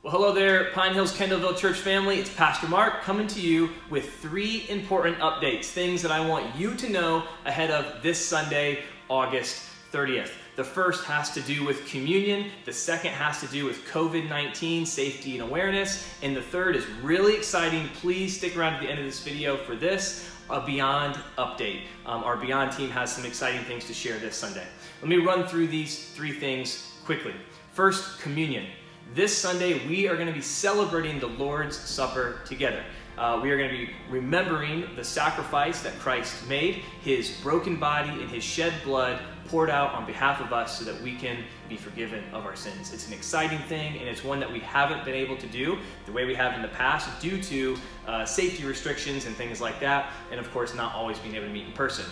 Well, hello there, Pine Hills Kendallville Church family. It's Pastor Marc coming to you with 3 important updates, things that I want you to know ahead of this Sunday, August 30th. The first has to do with communion, the second has to do with COVID-19 safety and awareness, and the third is really exciting. Please stick around to the end of this video for this, a Beyond update. Our Beyond team has some exciting things to share this Sunday. Let me run through these 3 things quickly. First, communion. This Sunday, we are going to be celebrating the Lord's Supper together. We are going to be remembering the sacrifice that Christ made, his broken body and his shed blood poured out on behalf of us so that we can be forgiven of our sins. It's an exciting thing, and it's one that we haven't been able to do the way we have in the past due to safety restrictions and things like that, and of course not always being able to meet in person.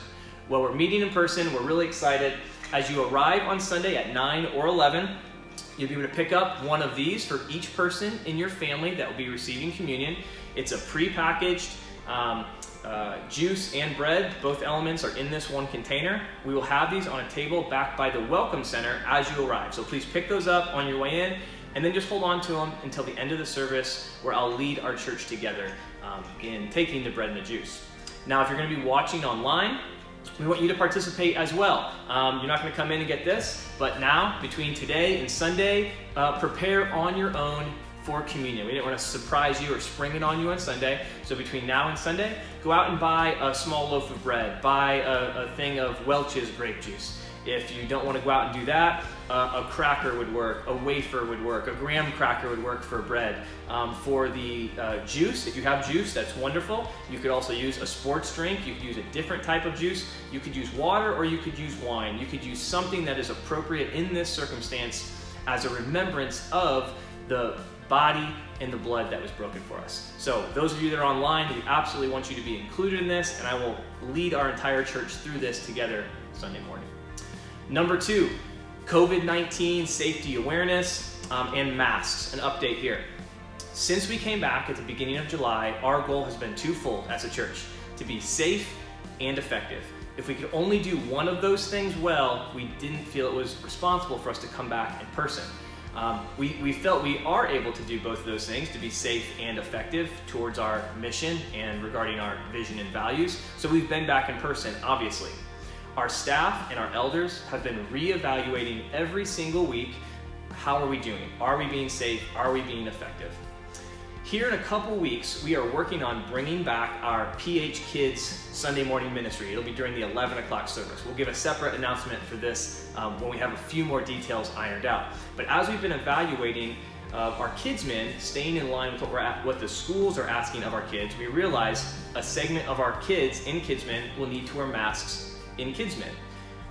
Well, we're meeting in person. We're really excited. As you arrive on Sunday at 9 or 11, you'll be able to pick up one of these for each person in your family that will be receiving communion. It's a pre-packaged juice and bread. Both elements are in this one container. We will have these on a table back by the Welcome Center as you arrive. So please pick those up on your way in, and then just hold on to them until the end of the service, where I'll lead our church together in taking the bread and the juice. Now, if you're going to be watching online, we want you to participate as well. You're not going to come in and get this, but now, between today and Sunday, prepare on your own for communion. We didn't want to surprise you or spring it on you on Sunday. So between now and Sunday, go out and buy a small loaf of bread, buy a thing of Welch's grape juice. If you don't want to go out and do that, a cracker would work, a wafer would work, a graham cracker would work for bread. For the juice, if you have juice, that's wonderful. You could also use a sports drink. You could use a different type of juice. You could use water, or you could use wine. You could use something that is appropriate in this circumstance as a remembrance of the body and the blood that was broken for us. So those of you that are online, we absolutely want you to be included in this, and I will lead our entire church through this together Sunday morning. Number 2, COVID-19 safety awareness and masks. An update here. Since we came back at the beginning of July, our goal has been twofold as a church: to be safe and effective. If we could only do one of those things well, we didn't feel it was responsible for us to come back in person. We felt we are able to do both of those things, to be safe and effective towards our mission and regarding our vision and values. So we've been back in person, obviously. Our staff and our elders have been reevaluating every single week. How are we doing? Are we being safe? Are we being effective? Here in a couple weeks, we are working on bringing back our PH Kids Sunday morning ministry. It'll be during the 11 o'clock service. We'll give a separate announcement for this when we have a few more details ironed out. But as we've been evaluating our kidsmen, staying in line with what the schools are asking of our kids, we realize a segment of our kids in kidsmen will need to wear masks in kidsmen.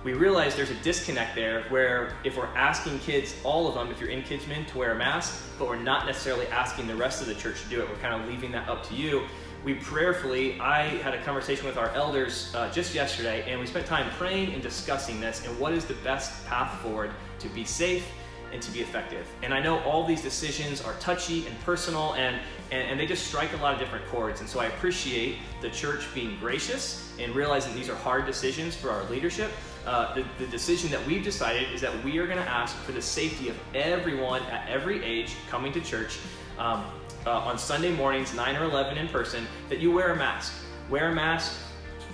We realize there's a disconnect there, where if we're asking kids, all of them, if you're in kidsmen, to wear a mask, but we're not necessarily asking the rest of the church to do it, we're kind of leaving that up to you. I had a conversation with our elders just yesterday, and we spent time praying and discussing this and what is the best path forward to be safe and to be effective. And I know all these decisions are touchy and personal, and they just strike a lot of different chords. And so I appreciate the church being gracious and realizing these are hard decisions for our leadership. The decision that we've decided is that we are going to ask for the safety of everyone at every age coming to church on Sunday mornings, 9 or 11 in person, that you wear a mask. Wear a mask.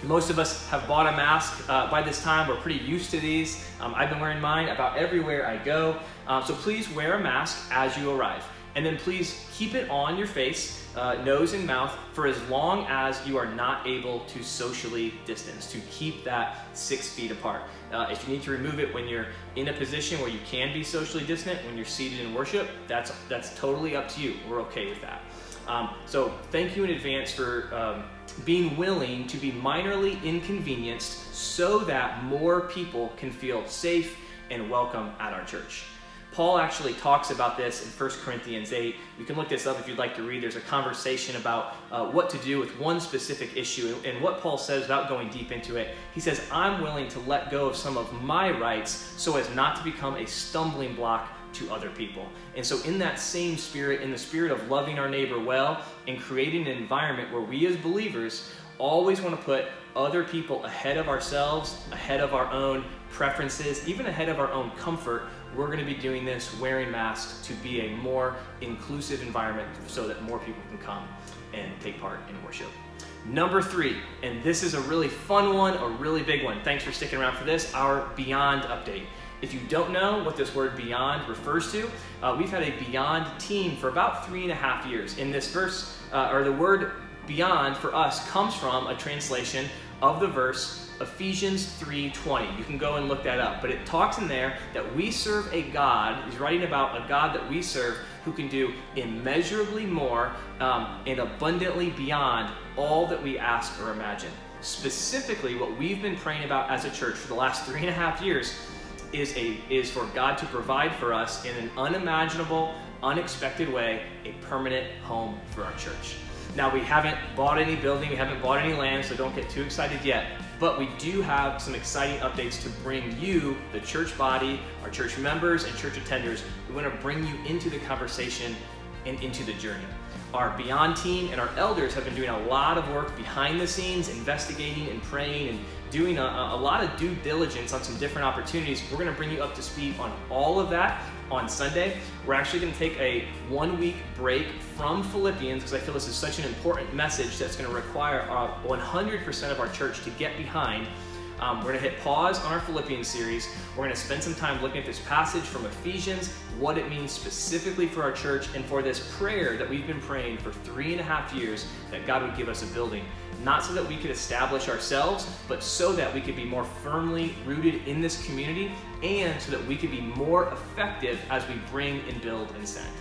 Most of us have bought a mask by this time. We're pretty used to these. I've been wearing mine about everywhere I go. So please wear a mask as you arrive. And then please keep it on your face, nose and mouth, for as long as you are not able to socially distance, to keep that 6 feet apart. If you need to remove it when you're in a position where you can be socially distant, when you're seated in worship, that's totally up to you. We're okay with that. So thank you in advance for being willing to be minorly inconvenienced so that more people can feel safe and welcome at our church. Paul actually talks about this in 1 Corinthians 8. You can look this up if you'd like to read. There's a conversation about what to do with one specific issue. And what Paul says, without going deep into it, he says, I'm willing to let go of some of my rights so as not to become a stumbling block to other people. And so in that same spirit, in the spirit of loving our neighbor well and creating an environment where we as believers always want to put other people ahead of ourselves, ahead of our own preferences, even ahead of our own comfort, we're going to be doing this wearing masks to be a more inclusive environment so that more people can come and take part in worship. Number 3, and this is a really fun one, a really big one. Thanks for sticking around for this, our Beyond update. If you don't know what this word beyond refers to, we've had a Beyond team for about 3.5 years. In this verse, or the word beyond for us comes from a translation of the verse Ephesians 3:20. You can go and look that up, but it talks in there that we serve a God. He's writing about a God that we serve who can do immeasurably more and abundantly beyond all that we ask or imagine. Specifically, what we've been praying about as a church for the last 3.5 years is for God to provide for us in an unimaginable, unexpected way a permanent home for our church. Now, we haven't bought any building, we haven't bought any land, so don't get too excited yet. But we do have some exciting updates to bring you, the church body, our church members, and church attenders. We want to bring you into the conversation and into the journey. Our Beyond team and our elders have been doing a lot of work behind the scenes, investigating and praying and doing a lot of due diligence on some different opportunities. We're going to bring you up to speed on all of that on Sunday. We're actually going to take a 1-week break from Philippians because I feel this is such an important message that's going to require 100% of our church to get behind. We're going to hit pause on our Philippians series. We're going to spend some time looking at this passage from Ephesians, what it means specifically for our church, and for this prayer that we've been praying for 3.5 years that God would give us a building. Not so that we could establish ourselves, but so that we could be more firmly rooted in this community and so that we could be more effective as we bring and build and send.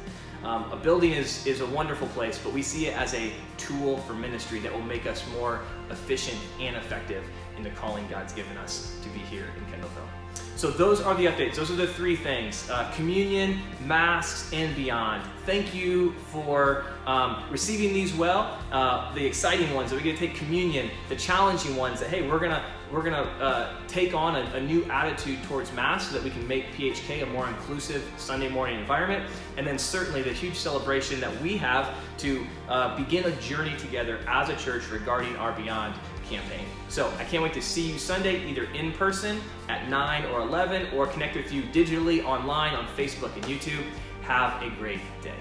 A building is a wonderful place, but we see it as a tool for ministry that will make us more efficient and effective in the calling God's given us to be here in Kendallville. So those are the updates. Those are the 3 things, communion, masks, and beyond. Thank you for receiving these well. The exciting ones that we get to take communion, the challenging ones that, hey, we're gonna take on a new attitude towards Mass so that we can make PHK a more inclusive Sunday morning environment. And then certainly the huge celebration that we have to begin a journey together as a church regarding our Beyond campaign. So I can't wait to see you Sunday, either in person at 9 or 11, or connect with you digitally online on Facebook and YouTube. Have a great day.